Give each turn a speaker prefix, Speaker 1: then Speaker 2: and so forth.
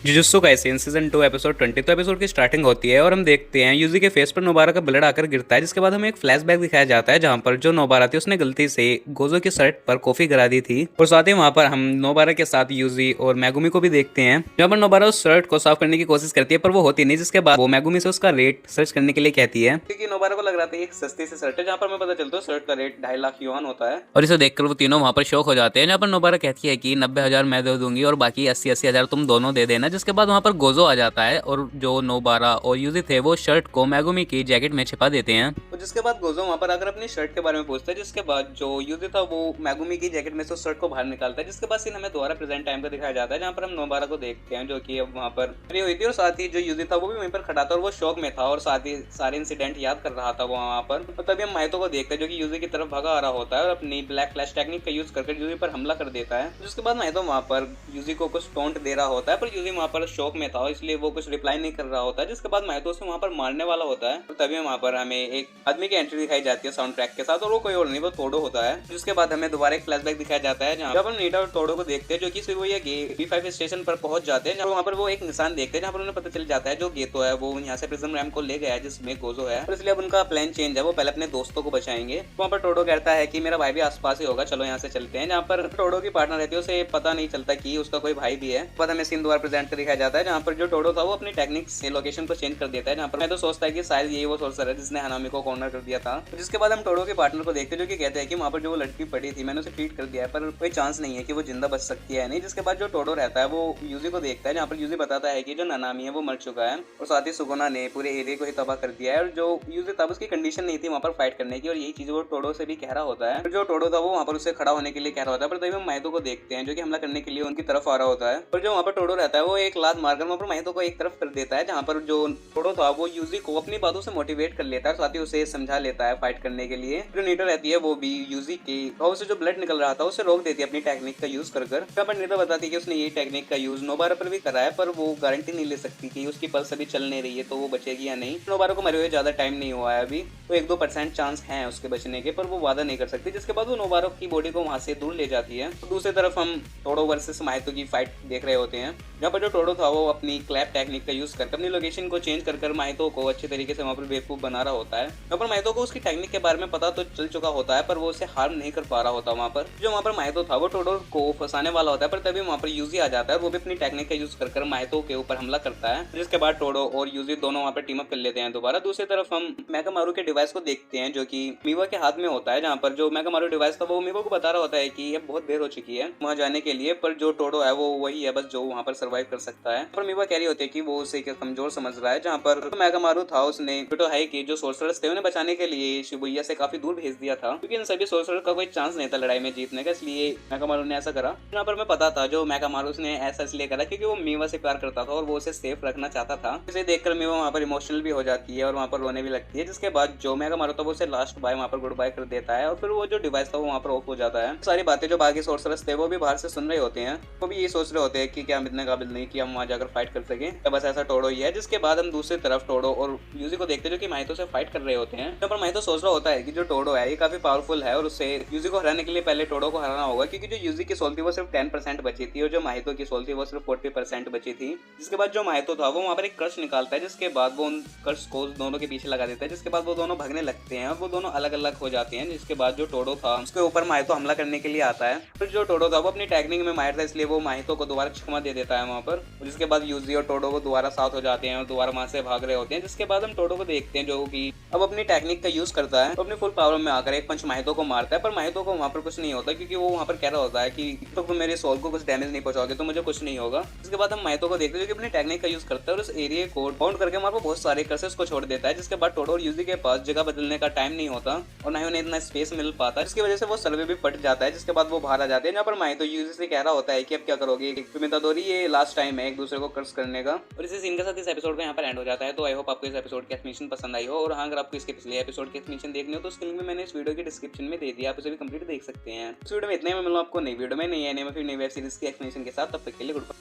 Speaker 1: Jujutsu Kaisen season 2 episode 20। तो episode की starting होती है और हम देखते हैं यूजी के फेस पर नोबारा का ब्लड आकर गिरता है, जिसके बाद हमें एक फ्लैशबैक दिखाया जाता है जहां पर जो नोबारा थी उसने गलती से गोजो की शर्ट पर कॉफी गिरा दी थी। और साथ ही वहां पर हम नोबारा के साथ यूजी और मैगुमी को भी देखते हैं, जहां पर नोबारा उस शर्ट को साफ करने की कोशिश करती है पर वो होती नहीं, जिसके बाद वो मैगुमी से उसका रेट सर्च करने के लिए कहती है, क्योंकि नोबारा को लग रहा था एक सस्ती सी शर्ट है, जहां पर हमें पता चलता है शर्ट का रेट 2.5 लाख युआन होता है। और इसे देखकर वो तीनों वहां पर शौक हो जाते हैं, जहां पर नोबारा कहती है कि 90,000 मैं दे दूंगी और बाकी 80,000 तुम दोनों दे देना। जिसके बाद वहां पर गोजो आ जाता है और जो नोबारा और यूजी थे वो शर्ट को मैगुमी की जैकेट में छिपा देते हैं। और जिसके बाद गोजो वहां पर आकर अपनी शर्ट के बारे में पूछता है, जिसके बाद जो यूजी था वो मैगुमी की जैकेट में से उस शर्ट को बाहर निकालता है। जिसके बाद सीन हमें दोबारा प्रेजेंट टाइम का दिखाया जाता है, जहां पर हम नोबारा को देखते हैं जो कि अब वहां पर खड़ी हुई थी और साथ ही जो यूजी था वो भी वहीं पर खड़ा था और वो शौक में था और साथ ही सारे इंसिडेंट याद कर रहा था वो वहां पर। तो तभी हम माइतो को देखते हैं जो कि यूजी की तरफ भागा आ रहा होता है और अपनी ब्लैक फ्लैश टेक्निक का यूज करके यूजी पर हमला कर देता है। जिसके बाद माइतो वहां पर यूजी को कुछ टोंट दे रहा होता है, पर यूजी वहां पर शौक में था इसलिए वो कुछ रिप्लाई नहीं कर रहा होता है। जिसके बाद माइतो उसे वहां पर मारने वाला होता है और तभी वहां पर हमें एक आदमी की एंट्री दिखाई जाती है साउंड ट्रैक के साथ, और वो कोई और नहीं वो तोड़ो होता है। जिसके बाद हमें दोबारा एक फ्लैशबैक दिखाया जाता है जहां पर नीटा और तोड़ो को देखते हैं जो कि वो ये B5 स्टेशन पर पहुंच जाते हैं। वहां पर वो एक निशान देखते हैं जहां पर उन्हें पता चल जाता है जो गेतो है वो यहाँ से प्रिज्म रैम को ले गया है जिसमें गोजो है, और इसलिए अब उनका प्लान चेंज है, वो पहले अपने दोस्तों को बचाएंगे। वहां पर टोडो कहता है कि मेरा भाई भी आसपास ही होगा, चलो यहाँ से चलते हैं। जहाँ पर टोडो की पार्टनर रहती है उसे पता नहीं चलता कि उसका कोई भाई भी है। बाद हमें सीन दोबारा प्रेजेंट कर दिखाया जाता है जहाँ पर जो टोडो था वो अपनी टेक्निक से लोकेशन को चेंज कर देता है, जहाँ पर मैं तो सोचता है कि शायद यही वो सोर्सर है जिसने हनामी को कॉर्नर कर दिया था। जिसके बाद हम टोडो के पार्टनर को देखते हैं जो कि कहते हैं कि वहाँ पर जो वो लड़की पड़ी थी मैंने उसे ट्रीट कर दिया है पर कोई चांस नहीं है कि वो जिंदा बच सकती है नहीं। जिसके बाद जो टोडो रहता है वो यूजी को देखता है जहाँ पर यूजी बताता है कि जो नानामी है वो मर चुका है और साथ ही सुगुना ने पूरे एरिया को ही तबाह कर दिया है, और जो यूजी तब उसकी कंडीशन नहीं थी वहाँ पर फाइट करने की, और यही चीज वो टोडो से भी कह रहा होता है। जो टोडो था वो वहाँ पर उससे खड़ा होने के लिए कह रहा होता है, पर तभी हम माइतो को देखते हैं जो कि हमला करने के लिए उनकी तरफ आ रहा होता है। और जो वहाँ पर टोडो रहता है वो एक लात मारकर वहाँ पर माइतो को एक तरफ कर देता है, जहाँ पर जो टोडो था वो यूजी को अपनी बातों से मोटिवेट कर लेता है, साथ ही उसे समझा लेता है फाइट करने के लिए। जो नीटा रहती है वो भी यूजी के और से जो ब्लड निकल रहा था उसे रोक देती है अपनी टेक्निक का यूज कर। पर नीटा बताती है कि उसने ये टेक्निक का यूज नोबारा पर भी करा है, पर वो गारंटी नहीं ले सकती कि उसकी पल्स अभी चल नहीं रही है तो वो बचेगी या नहीं। नोबारा को मरे हुए ज्यादा टाइम नहीं हुआ है अभी, तो 1-2% चांस है उसके बचने के, पर वो वादा नहीं कर सकती। जिसके बाद वो नोबारा की बॉडी को वहां से दूर ले जाती है। तो दूसरी तरफ हम टोडो वर्सेस माइतो की फाइट देख रहे होते हैं, जहाँ पर जो टोडो था वो अपनी क्लैप टेक्निक का यूज करके अपनी लोकेशन को चेंज कर माइतो को अच्छे तरीके से वहां पर बेवकूफ बना रहा होता है। वहाँ पर माइतो को उसकी टेक्निक के बारे में पता तो चल चुका होता है पर वो उसे हार्म नहीं कर पा रहा होता। वहाँ पर जो वहाँ पर माइतो था वो टोडो को फंसाने वाला होता है, पर तभी वहाँ पर यूजी आ जाता है और वो भी अपनी टेक्निक का यूज कर माइतो के ऊपर हमला करता है। जिसके बाद टोडो और यूजी दोनों वहाँ पर टीम अप कर लेते हैं दोबारा। दूसरी तरफ हम मेगामारू के डिवाइस को देखते हैं जो कि मीवा के हाथ में होता है, जहाँ पर जो मेगामारू डिवाइस था वो मीवा को बता रहा होता है कि अब बहुत देर हो चुकी है वहाँ जाने के लिए, पर जो टोडो है वो वही है बस जो वहाँ पर सर्वाइव कर सकता है। पर मीवा कह रही होती है कि वो उसे कमजोर समझ रहा है, जहाँ पर मेगामारू था उसने टोटो हाई के जो सोर्सरर्स थे उन्हें बचाने के लिए शिबुया से काफी दूर भेज दिया था, क्योंकि इन सभी सोर्सरर का कोई चांस नहीं था लड़ाई में जीतने का, इसलिए मेगामारू ने ऐसा करा। यहाँ पर मैं पता था जो मेगामारू ने ऐसा इसलिए करा क्योंकि वो मीवा से प्यार करता था और वो उसे सेफ रखना चाहता था। इसे देखकर मीवा वहाँ पर इमोशनल भी हो जाती है और वहाँ पर रोने भी लगती है। जिसके बाद जो मेगामारू था वो उसे लास्ट बाय वहाँ पर गुड बाय कर देता है और फिर वो जो डिवाइस था वो वहाँ पर ऑफ हो जाता है। सारी बातें जो बाकी सोर्सरर्स थे वो भी बाहर से सुन रहे होते हैं, वो भी ये सोच रहे होते हैं कि क्या हम इतने काबिल नहीं कि हम वहाँ जाकर फाइट कर सके, तो बस ऐसा टोडो ही है। जिसके बाद हम दूसरी तरफ टोडो और यूजी को देखते हैं जो कि माइतो से फाइट कर रहे होते हैं। यहाँ पर माइतो सोच रहा होता है कि जो टोडो है ये काफी पावरफुल है और उसे यूजी को हराने के लिए पहले टोडो को हराना होगा, क्योंकि जो यूजी की सोल थी वो सिर्फ 10% बची थी और जो माइतो की सोल थी वो सिर्फ 40% बची थी। जिसके बाद जो माइतो था वो वहाँ पर एक कर्स निकालता है, जिसके बाद वो उन कर्स को दोनों के पीछे लगा देता है। जिसके बाद वो दोनों भागने लगते हैं और वो दोनों अलग अलग हो जाते हैं। जिसके बाद जो टोडो था उसके ऊपर माइतो हमला करने के लिए आता है, फिर जो टोडो था वो अपनी टेक्निक में माहिर था इसलिए वो माइतो को दोबारा छिकमा दे देता है वहाँ पर। जिसके बाद यूजी और टोडो को दोबारा साथ हो जाते हैं और दोबारा वहाँ से भाग रहे होते हैं। जिसके बाद हम टोडो को देखते हैं जो कि अब अपनी टेक्निक का यूज करता है, तो अपनी फुल पावर में आकर एक पंच माहितो को मारता है, पर माहितो को वहाँ पर कुछ नहीं होता क्योंकि वो वहाँ पर कह रहा होता है कि तो तुम मेरे सोल को कुछ डैमेज नहीं पहुंचाओगे तो मुझे कुछ नहीं होगा। इसके बाद हम माहितो को देखते हैं जो कि अपनी टेक्निक का यूज करता है और उस एरिया को बाउंड करके वहाँ पर बहुत सारे कर्सेस को छोड़ देता है। जिसके बाद टोडो और यूजी के पास जगह बदलने का टाइम नहीं होता और ना ही उन्हें इतना स्पेस मिल पाता, जिसकी वजह से वो सर्वे भी फट जाता है। जिसके बाद वो बाहर आ जाते हैं, जहाँ पर माहितो यूजी से कह रहा होता है कि अब क्या करोगे, मितादोरी ये लास्ट टाइम है एक दूसरे को कर्स करने का। और इसी सीन के साथ इस एपिसोड का यहाँ पर एंड हो जाता है। तो आई होप आपको इस एपिसोड की एक्सप्लेनेशन पसंद आई हो, और हाँ अगर आपको इसके पिछले एपिसोड की एक्सप्लेनेशन देखनी हो तो उसके लिंक भी मैंने इस वीडियो के डिस्क्रिप्शन में दे दिया, आप उसे भी कंप्लीट देख सकते हैं। इस वीडियो में इतने में मिलूँ आपको नई वीडियो में नई फिर नई वेब सीरीज की एक्सप्लेनेशन के साथ। तब तक के लिए गुड बाय।